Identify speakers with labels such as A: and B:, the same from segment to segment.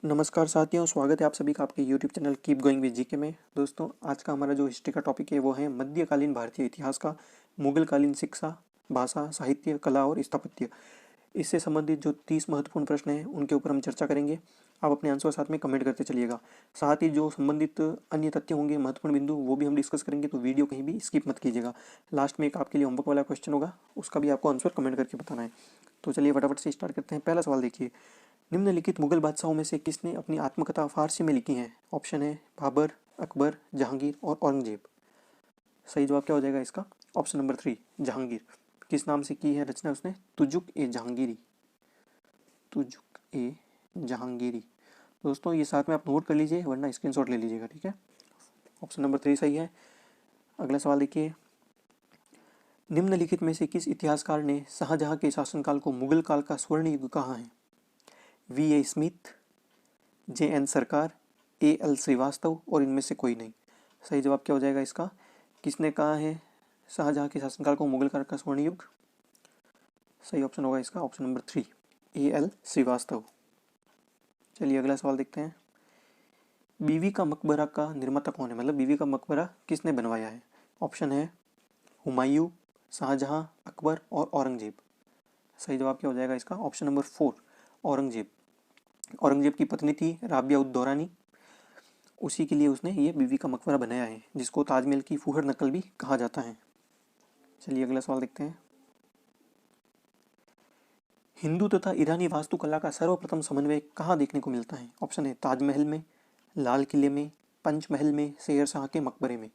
A: नमस्कार साथियों, स्वागत है आप सभी का आपके YouTube channel keep going with GK में। दोस्तों, आज का हमारा जो हिस्ट्री का टॉपिक है वो है मध्यकालीन भारतीय इतिहास का मुगलकालीन शिक्षा, भाषा, साहित्य, कला और स्थापत्य। इससे संबंधित जो 30 महत्वपूर्ण प्रश्न हैं उनके ऊपर हम चर्चा करेंगे। आप अपने आंसर साथ में कमेंट करते चलिएगा। साथ ही जो संबंधित अन्य तथ्य होंगे, महत्वपूर्ण बिंदु, वो भी हम डिस्कस करेंगे, तो वीडियो कहीं भी स्किप मत कीजिएगा। लास्ट में एक आपके लिए होमवर्क वाला क्वेश्चन होगा, उसका भी आपको आंसर कमेंट करके बताना है। तो चलिए फटाफट से स्टार्ट करते हैं। पहला सवाल देखिए, निम्नलिखित मुगल बादशाहों में से किसने अपनी आत्मकथा फारसी में लिखी है? ऑप्शन है बाबर, अकबर, जहांगीर और औरंगजेब। सही जवाब क्या हो जाएगा इसका? Option number 3, Jahangir. किस नाम से की है रचना उसने? तुजुक ए जहांगीरी। तुजुक ए जहांगीरी। दोस्तों, ये साथ में आप नोट कर लीजिए, वरना स्क्रीनशॉट ले लीजिएगा, ठीक है। ऑप्शन नंबर 3 सही है। अगला सवाल देखिए, निम्नलिखित में से किस इतिहासकार ने शाहजहां के शासनकाल को मुगल काल का स्वर्ण युग कहा है? V A Smith, J N Sarkar, A L Srivastava और इनमें से कोई नहीं। सही जवाब क्या हो जाएगा इसका? किसने कहा है शाहजहां के शासनकाल को मुगल काल का स्वर्ण युग? सही ऑप्शन होगा इसका option number 3, A L Srivastava. चलिए अगला सवाल देखते हैं। बीवी का मकबरा का निर्माता कौन है? मतलब बीवी का मकबरा किसने बनवाया है? ऑप्शन है हुमायूं, शाहजहां, अकबर और औरंगजेब। सही जवाब क्या हो जाएगा इसका? Option number 4, Aurangzeb. औरंगजेब की पत्नी थी राबिया उद दौरानी, उसी के लिए उसने ये बीवी का मकबरा बनाया है, जिसको ताजमहल की फूहड़ नकल भी कहा जाता है। चलिए अगला सवाल देखते हैं। हिंदू तथा ईरानी वास्तुकला का सर्वप्रथम समन्वय कहाँ देखने को मिलता है? ऑप्शन है ताजमहल में, लाल किले में, पंचमहल में, शेर शाह के मकबरे में।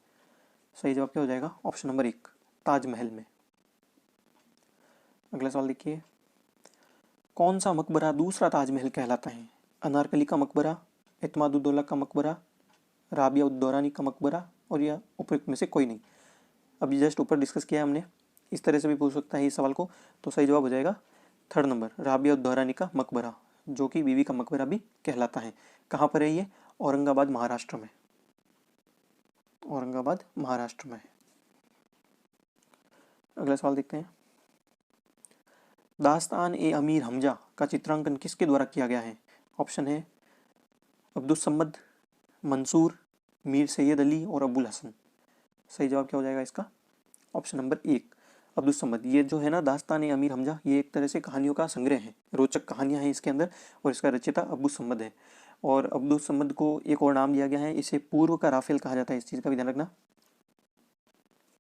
A: सही जवाब क्या हो जाएगा? ऑप्शन नंबर 1, ताजमहल में। अगला सवाल देखिए, कौन सा मकबरा दूसरा ताजमहल कहलाता है? अनारकली का मकबरा, एतमादुद्दौला का मकबरा, राबिया उद दौरानी का मकबरा और या उपयुक्त में से कोई नहीं। अभी जस्ट ऊपर डिस्कस किया हमने, इस तरह से भी पूछ सकता है इस सवाल को। तो सही जवाब हो जाएगा 3rd नंबर, राबिया उद दौरानी का मकबरा, जो कि बीवी का मकबरा भी कहलाता है। कहाँ पर है ये? औरंगाबाद महाराष्ट्र में। औरंगाबाद महाराष्ट्र में है। अगला सवाल देखते हैं। दास्तान ए अमीर हमजा का चित्रांकन किसके द्वारा किया गया है? ऑप्शन है अब्दुस सम्मद, मंसूर, मीर सैयद अली और अबुल हसन। सही जवाब क्या हो जाएगा इसका? Option number 1, Abdul Sammad. ये जो है ना दास्तान ए अमीर हमजा, ये एक तरह से कहानियों का संग्रह है, रोचक कहानियां हैं इसके अंदर, और इसका रचयिता अब्दुल सम्मद है। और अब्दुल सम्मद को एक और नाम दिया गया है, इसे पूर्व का राफेल कहा जाता है। इस चीज़ का भी ध्यान रखना,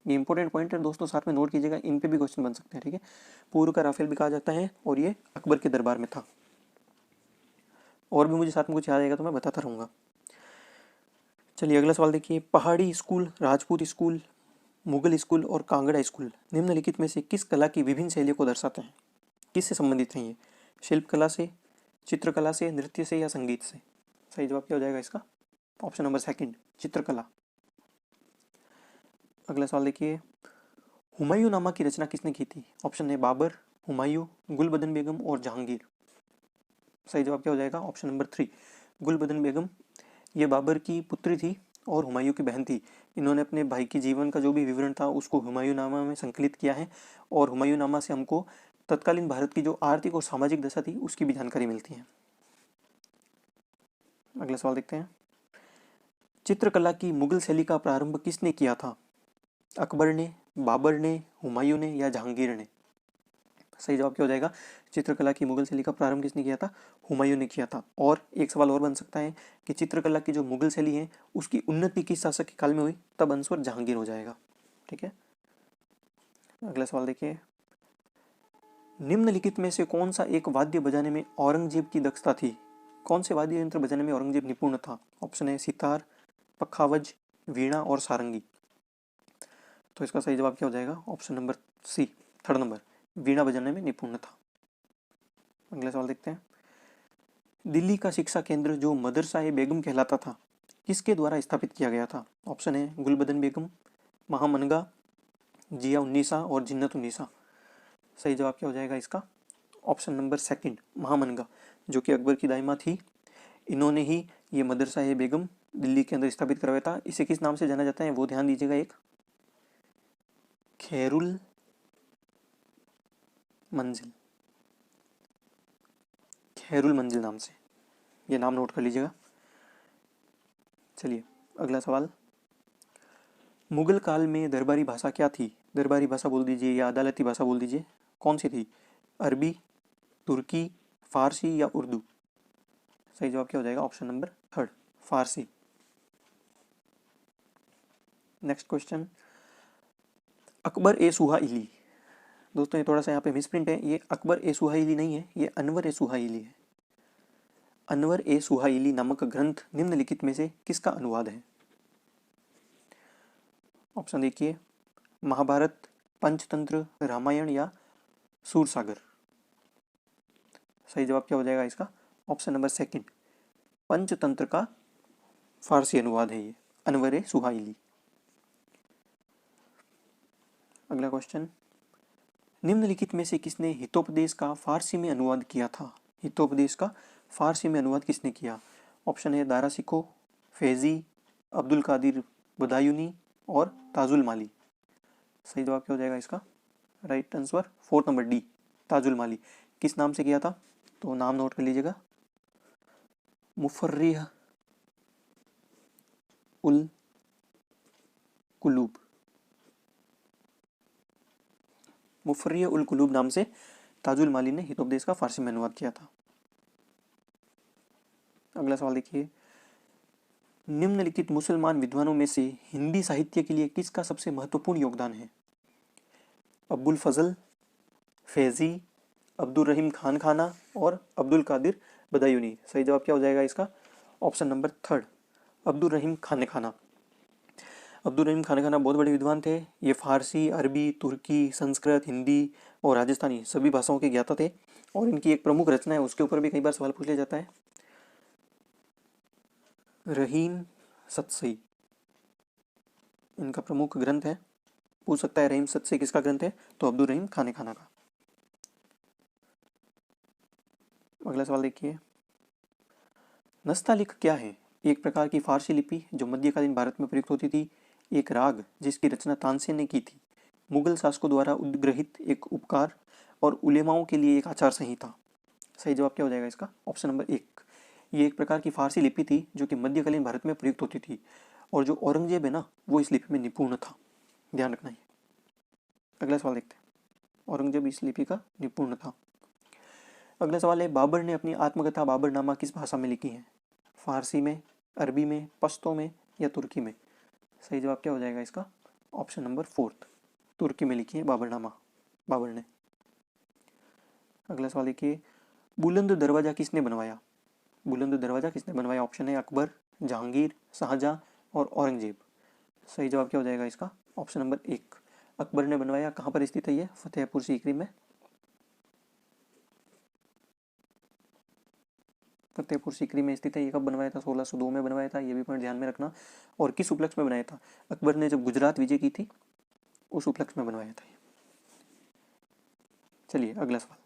A: ये इंपॉर्टेंट पॉइंट है दोस्तों, साथ में नोट कीजिएगा, इन पे भी क्वेश्चन बन सकते हैं, ठीक है। पूर्व का राफेल भी कहा जाता है और ये अकबर के दरबार में था। और भी मुझे साथ में कुछ याद आएगा तो मैं बताता रहूँगा। चलिए अगला सवाल देखिए, पहाड़ी school, Rajput school, Mughal school और कांगड़ा स्कूल निम्नलिखित में से किस कला की विभिन्न शैलियों को दर्शाते हैं? किससे संबंधित हैं ये? शिल्पकला से, चित्रकला से, नृत्य से या संगीत से? सही जवाब क्या हो जाएगा इसका? ऑप्शन नंबर 2, चित्रकला। अगला सवाल देखिए, हुमायूं नामा की रचना किसने की थी? ऑप्शन है बाबर, हुमायूं, गुलबदन बेगम और जहांगीर। सही जवाब क्या हो जाएगा? ऑप्शन नंबर 3, गुलबदन बेगम। ये बाबर की पुत्री थी और हुमायूं की बहन थी। इन्होंने अपने भाई के जीवन का जो भी विवरण था उसको हुमायूंनामा में संकलित किया है, और हुमायूंनामा से हमको तत्कालीन भारत की जो आर्थिक और सामाजिक दशा थी उसकी भी जानकारी मिलती है। अगला सवाल देखते हैं, चित्रकला की मुगल शैली का प्रारंभ किसने किया था? अकबर ने, बाबर ने, हुमायूं ने या जहांगीर ने? सही जवाब क्या हो जाएगा? चित्रकला की मुगल शैली का प्रारंभ किसने किया था? हुमायूं ने किया था। और एक सवाल और बन सकता है कि चित्रकला की जो मुगल शैली है उसकी उन्नति किस शासक के काल में हुई? तब आंसर जहांगीर हो जाएगा, ठीक है। अगला सवाल देखिए, निम्नलिखित में से कौन सा एक वाद्य बजाने में औरंगजेब की दक्षता थी? कौन से वाद्य यंत्र बजाने में औरंगजेब निपुण था? ऑप्शन है सितार, पखावज, वीणा और सारंगी। तो इसका सही जवाब क्या हो जाएगा? Option number C, 3rd number, veena बजाने में निपुण था। अगला सवाल देखते हैं, दिल्ली का शिक्षा केंद्र जो मदरसा ए बेगम कहलाता था किसके द्वारा स्थापित किया गया था? ऑप्शन है गुलबदन बेगम, महामनगा, जिया उन्नीसा और जिन्नत उन्नीसा। सही जवाब क्या हो जाएगा इसका? ऑप्शन नंबर 2, महामनगा, जो कि अकबर की दाइमा थी। इन्होंने ही ये मदरसा ए बेगम दिल्ली के अंदर स्थापित करवाया था। इसे किस नाम से जाना जाता है वो ध्यान दीजिएगा, एक खैरुल मंजिल, खैरुल मंजिल नाम से। ये नाम नोट कर लीजिएगा। चलिए अगला सवाल, मुगल काल में दरबारी भाषा क्या थी? दरबारी भाषा बोल दीजिए या अदालती भाषा बोल दीजिए, कौन सी थी? अरबी, तुर्की, फारसी या उर्दू? सही जवाब क्या हो जाएगा? ऑप्शन नंबर थर्ड, फारसी। नेक्स्ट क्वेश्चन, अकबर ए सुहाइली। दोस्तों ये थोड़ा सा यहाँ पे मिसप्रिंट है, ये अकबर ए सुहाइली नहीं है, ये अनवर ए सुहाइली है। अनवर ए सुहाइली नामक ग्रंथ निम्नलिखित में से किसका अनुवाद है? ऑप्शन देखिए, महाभारत, पंचतंत्र, रामायण या सूरसागर? सही जवाब क्या हो जाएगा इसका? ऑप्शन नंबर सेकंड, पंचतंत्र का फारसी अनुवाद है ये, अनवर ए सुहाइली। अगला क्वेश्चन, निम्नलिखित में से किसने हितोपदेश का फारसी में अनुवाद किया था? हितोपदेश का फारसी में अनुवाद किसने किया? ऑप्शन है दारा सिको, फैजी, अब्दुल कादिर बदायूनी और ताजुल माली। सही जवाब क्या हो जाएगा इसका? Right answer fourth number D, Tajul Mali. किस नाम से किया था? तो नाम नोट कर लीजिएगा, मुफर्रिह उल कुलूब। मुफर्रिह उल कुलूब नाम से ताजुल माली ने हितोपदेश का फारसी में अनुवाद किया था। अगला सवाल देखिए, निम्नलिखित मुसलमान विद्वानों में से हिंदी साहित्य के लिए किसका सबसे महत्वपूर्ण योगदान है? अब्बुल फजल, फैजी, अब्दुल रहीम खान खाना और अब्दुल कादिर बदायूनी। सही जवाब क्या हो जाएगा इसका? ऑप्शन नंबर थर्ड, अब्दुल रहीम खान खाना। अब्दुल रहीम खान खाना बहुत बड़े विद्वान थे। ये फारसी, अरबी, तुर्की, संस्कृत, हिंदी और राजस्थानी सभी भाषाओं के ज्ञाता थे और इनकी एक प्रमुख रचना है, उसके ऊपर भी कई बार सवाल पूछ लिया जाता है, रहीम सतसई इनका प्रमुख ग्रंथ है। पूछ सकता है रहीम सतसई किसका ग्रंथ है? तो अब्दुल रहीम खान खाना का। अगला सवाल देखिए, नस्तालिक क्या है? एक प्रकार की फारसी लिपि जो मध्यकालीन भारत में प्रयुक्त होती थी, एक राग जिसकी रचना तानसेन ने की थी, मुगल शासकों द्वारा उद्ग्रहित एक उपकार और उलेमाओं के लिए एक आचार संहिता। सही जवाब क्या हो जाएगा इसका? ऑप्शन नंबर एक, ये एक प्रकार की फारसी लिपि थी जो कि मध्यकालीन भारत में प्रयुक्त होती थी और जो औरंगजेब है ना, वो इस लिपि में निपुण था, ध्यान रखना है। अगला सवाल देखते हैं, औरंगजेब इस लिपि का निपुण था। अगला सवाल है, बाबर ने अपनी आत्मकथा बाबरनामा किस भाषा में लिखी है? फारसी में, अरबी में, पश्तो में या तुर्की में? सही जवाब क्या हो जाएगा इसका? ऑप्शन नंबर फोर्थ, तुर्की में लिखी है बाबरनामा बाबर ने। अगला सवाल देखिए, बुलंद दरवाजा किसने बनवाया? बुलंद दरवाजा किसने बनवाया? ऑप्शन है अकबर, जहांगीर, शाहजहां और औरंगजेब। सही जवाब क्या हो जाएगा इसका? ऑप्शन नंबर एक, अकबर ने बनवाया। कहाँ पर स्थित है ये? फतेहपुर सीकरी में। फतेहपुर सीकरी में स्थित है। ये कब बनवाया था? 1602 में बनवाया था, ये भी पॉइंट ध्यान में रखना। और किस उपलक्ष्य में बनाया था? अकबर ने जब गुजरात विजय की थी उस उपलक्ष्य में बनवाया था। चलिए अगला सवाल,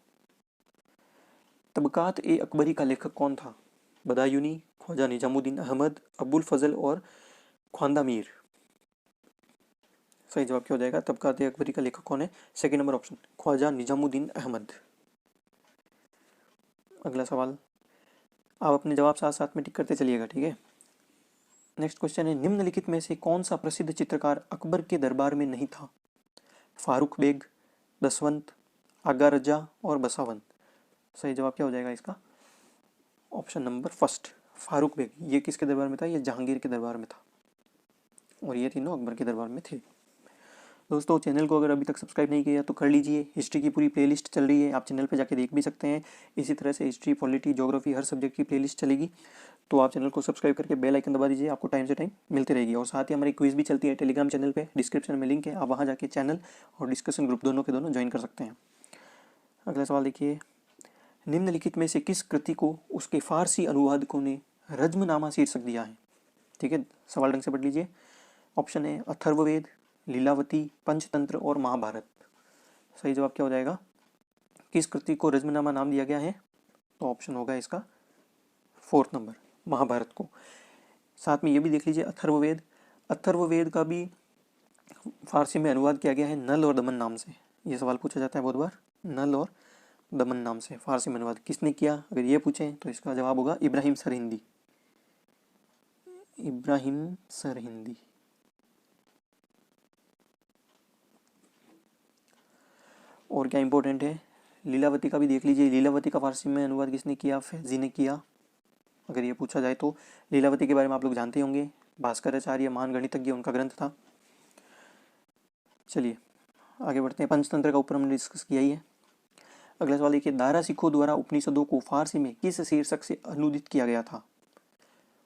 A: तबकात ए अकबरी का लेखक कौन था? बदायूनी, ख्वाजा निजामुद्दीन अहमद, अबुल फजल और ख्वांदा मीर। सही जवाब क्या हो जाएगा? तबकात ए अकबरी का लेखक कौन है? Second number option, Khwaja Nizamuddin Ahmad. अगला सवाल, आप अपने जवाब साथ साथ में टिक करते चलिएगा, ठीक है। नेक्स्ट क्वेश्चन है, निम्नलिखित में से कौन सा प्रसिद्ध चित्रकार अकबर के दरबार में नहीं था? फारूक बेग, दसवंत, आगा रजा और बसावन। सही जवाब क्या हो जाएगा इसका? Option number first, Farooq Beg. ये किसके दरबार में था? ये जहांगीर के दरबार में था और ये तीनों अकबर के दरबार में थे। दोस्तों चैनल को अगर अभी तक सब्सक्राइब नहीं किया तो कर लीजिए। हिस्ट्री की पूरी प्लेलिस्ट चल रही है, आप चैनल पे जाके देख भी सकते हैं। इसी तरह से हिस्ट्री, पॉलिटी, ज्योग्राफी हर सब्जेक्ट की प्लेलिस्ट चलेगी, तो आप चैनल को सब्सक्राइब करके बेल आइकन दबा दीजिए, आपको टाइम से टाइम मिलती रहेगी। और साथ ही हमारी क्विज भी चलती है टेलीग्राम चैनल पे, डिस्क्रिप्शन में लिंक है, आप वहाँ जाके चैनल और डिस्कशन ग्रुप दोनों के दोनों ज्वाइन कर सकते हैं। अगला सवाल देखिए, निम्नलिखित में से किस कृति को उसके फारसी अनुवादकों ने रज्मनामा शीर्षक दिया है? ठीक है, सवाल ढंग से पढ़ लीजिए। ऑप्शन है अथर्ववेद, लीलावती, पंचतंत्र और महाभारत। सही जवाब क्या हो जाएगा? किस कृति को रज्मनामा नाम दिया गया है? तो ऑप्शन होगा इसका फोर्थ नंबर, महाभारत को। साथ में ये भी देख लीजिए, अथर्ववेद, अथर्ववेद का भी फारसी में अनुवाद किया गया है नल और दमन नाम से। ये सवाल पूछा जाता है बहुत बार, नल और दमन नाम से फारसी में अनुवाद किसने किया, अगर ये पूछें तो इसका जवाब होगा इब्राहिम सरहिंदी। इब्राहिम सरहिंदी। और क्या इंपॉर्टेंट है, लीलावती का भी देख लीजिए। लीलावती का फारसी में अनुवाद किसने किया, फैजी ने किया। अगर ये पूछा जाए तो लीलावती के बारे में आप लोग जानते होंगे, भास्कराचार्य महान गणितज्ञ उनका ग्रंथ था। चलिए आगे बढ़ते हैं। पंचतंत्र का ऊपर हमने डिस्कस किया ही है। अगला सवाल देखिए, दारा सिखों द्वारा उपनिषदों को फारसी में किस शीर्षक से अनुदित किया गया था।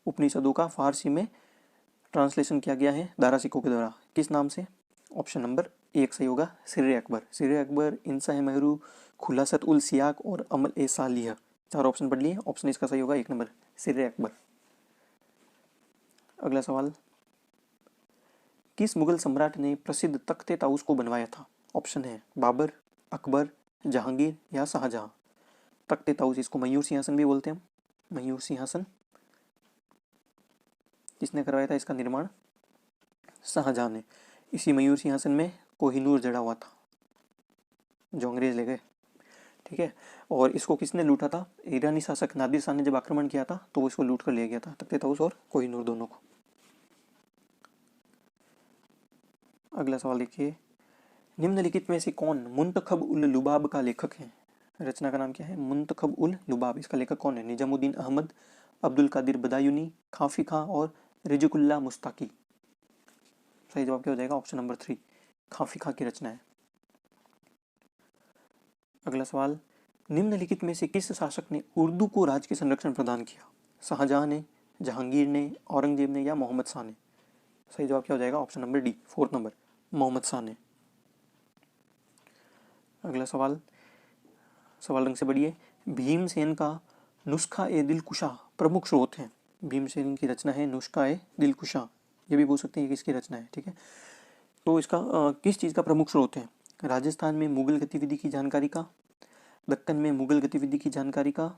A: उपनिषदों का फारसी में ट्रांसलेशन किया गया है दारा सिखों के द्वारा, किस नाम से। ऑप्शन नंबर 1 सही होगा, सिर्रे अकबर। सिर्रे अकबर, इंसाह महरू, खुलासत उल सियाक और अमल ए सालिह, 4 ऑप्शन पढ़ लिए। ऑप्शन इसका सही होगा 1 नंबर, सिर्रे अकबर। अगला सवाल, किस मुगल सम्राट ने प्रसिद्ध तख्ते ताउस को बनवाया था। ऑप्शन है बाबर, अकबर, जहांगीर या शाहजहां। तख्ते ताउस, इसको मयूर सिंहासन भी बोलते हैं, मयूर सिंहासन। किसने करवाया था इसका निर्माण, शाहजहां ने। इसी मयूर सिंहासन में कोहिनूर जड़ा हुआ था जो अंग्रेज ले गए, ठीक है। और इसको किसने लूटा था, ईरानी शासक नादिर शाह ने जब आक्रमण किया था तो वो इसको लूट कर ले गया था, तख्ते ताउस और कोहिनूर दोनों को। अगला सवाल देखिए, निम्नलिखित में से कौन मुंतखब उल लुबाब का लेखक है। रचना का नाम क्या है, मुंतखब उल लुबाब। इसका लेखक कौन है, निजामुद्दीन अहमद, अब्दुल कादिर बदायूनी, खाफी खां और रिजुकुल्ला मुस्ताकी। सही जवाब क्या हो जाएगा, ऑप्शन नंबर 3, खाफी खां की रचना है। अगला सवाल, निम्नलिखित में से किस शासक ने उर्दू को राज्य के संरक्षण प्रदान किया। शाहजहां ने, जहांगीर ने, औरंगजेब ने या मोहम्मद शाह ने। सही जवाब क्या हो जाएगा, option number D, 4 number, Mohammad Shah ने। अगला सवाल, सवाल रंग से बढ़िए, भीमसेन का नुस्खा ए दिलकुशा प्रमुख स्रोत है। भीमसेन की रचना है नुस्खा ए दिलकुशा, ये भी बोल सकते हैं किसकी रचना है, ठीक है। तो इसका किस चीज़ का प्रमुख स्रोत है, राजस्थान में मुगल गतिविधि की जानकारी का, दक्कन में मुगल गतिविधि की जानकारी का,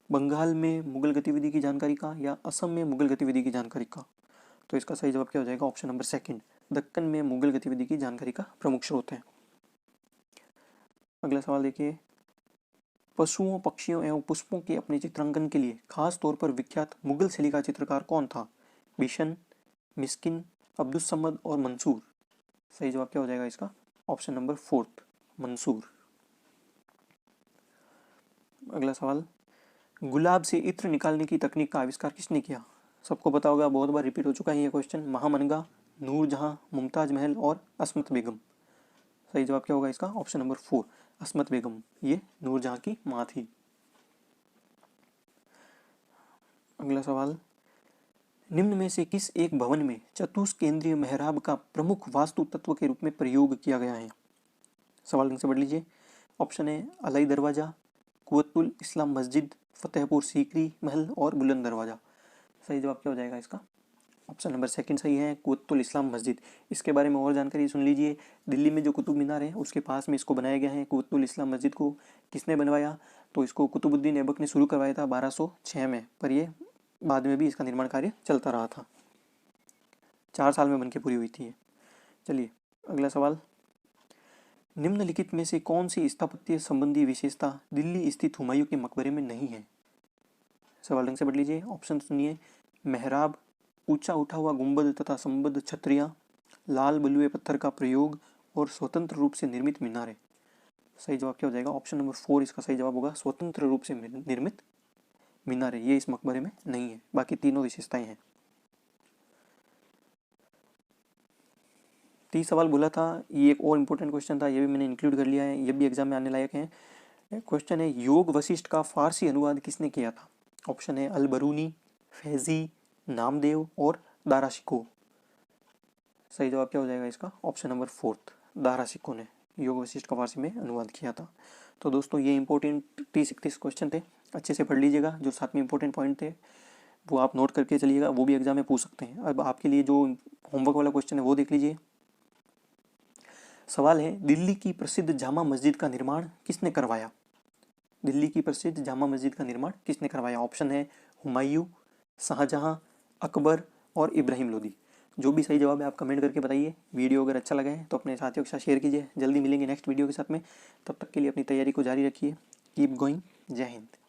A: बंगाल में मुगल गतिविधि की जानकारी का, या असम में मुगल गतिविधि की जानकारी का। तो इसका सही जवाब क्या हो जाएगा, ऑप्शन नंबर 2, दक्कन में मुगल गतिविधि की जानकारी का प्रमुख स्रोत है। अगला सवाल देखिए, पशुओं, पक्षियों एवं पुष्पों के अपने चित्रांकन के लिए खास तौर पर विख्यात मुगल शैली का चित्रकार कौन था। बिशन, मिस्किन, अब्दुस समद और मंसूर। सही जवाब क्या हो जाएगा इसका, ऑप्शन नंबर 4, मंसूर। अगला सवाल, गुलाब से इत्र निकालने की तकनीक का आविष्कार किसने किया। सबको पता होगा, बहुत बार रिपीट हो चुका है ये क्वेश्चन, महामनगा, नूरजहां, मुमताज महल और अस्मत बेगम। सही जवाब क्या होगा इसका, ऑप्शन नंबर 4, अस्मत बेगम, ये नूरजहां की माँ थी। अगला सवाल, निम्न में से किस एक भवन में चतुष्केंद्रीय मेहराब का प्रमुख वास्तु तत्व के रूप में प्रयोग किया गया है। सवाल ढंग से पढ़ लीजिए। ऑप्शन है अलाई दरवाजा, कुवत्तुल इस्लाम मस्जिद, फतेहपुर सीकरी महल और बुलंद दरवाजा। सही जवाब क्या हो जाएगा इसका, ऑप्शन नंबर 2 सही है, कुवत्तुल इस्लाम मस्जिद। इसके बारे में और जानकारी सुन लीजिए। दिल्ली में जो कुतुब मीनार है उसके पास में इसको बनाया गया है, कुवत्तुल इस्लाम मस्जिद को। किसने बनवाया, तो इसको कुतुबुद्दीन ऐबक ने शुरू करवाया था 1206 में, पर ये बाद में भी इसका निर्माण कार्य चलता रहा था, 4 साल में बनके पूरी हुई थी। चलिए अगला सवाल, निम्नलिखित में से कौन सी स्थापत्य संबंधी विशेषता दिल्ली स्थित हुमायूं के मकबरे में नहीं है। सवाल ढंग से पढ़ लीजिए, ऑप्शन सुनिए। मेहराब, ऊंचा उठा हुआ गुंबद तथा संबद्ध छतरियां, लाल बलुए पत्थर का प्रयोग और स्वतंत्र रूप से निर्मित मीनारें। सही जवाब क्या हो जाएगा, ऑप्शन नंबर 4 इसका सही जवाब होगा, स्वतंत्र रूप से निर्मित मीनारें, ये इस मकबरे में नहीं है, बाकी तीनों विशेषताएं हैं। 30 सवाल बोला था, ये एक और इम्पोर्टेंट क्वेश्चन था, ये भी मैंने इंक्लूड कर लिया है, ये भी एग्जाम में आने लायक है। क्वेश्चन है, योग वशिष्ठ का फारसी अनुवाद किसने किया था। ऑप्शन है अल बरूनी, फैजी, नामदेव और दारा शिकोह। सही जवाब क्या हो जाएगा इसका, ऑप्शन नंबर 4, दारा शिकोह ने योग वशिष्ठ का फारसी में अनुवाद किया था। तो दोस्तों ये इंपॉर्टेंट 30-31 क्वेश्चन थे, अच्छे से पढ़ लीजिएगा। जो साथ में इंपॉर्टेंट पॉइंट थे वो आप नोट करके चलिएगा, वो भी एग्जाम में पूछ सकते हैं। अब आपके लिए जो होमवर्क वाला क्वेश्चन है वो देख लीजिए। सवाल है, दिल्ली की प्रसिद्ध जामा मस्जिद का निर्माण किसने करवाया। दिल्ली की प्रसिद्ध जामा मस्जिद का निर्माण किसने करवाया। ऑप्शन है हुमायूं, शाहजहां, अकबर और इब्राहिम लोदी। जो भी सही जवाब है आप कमेंट करके बताइए। वीडियो अगर अच्छा लगा है तो अपने साथियों के साथ शेयर कीजिए। जल्दी मिलेंगे नेक्स्ट वीडियो के साथ में, तब तक के लिए अपनी तैयारी को जारी रखिए। Keep going. जय हिंद।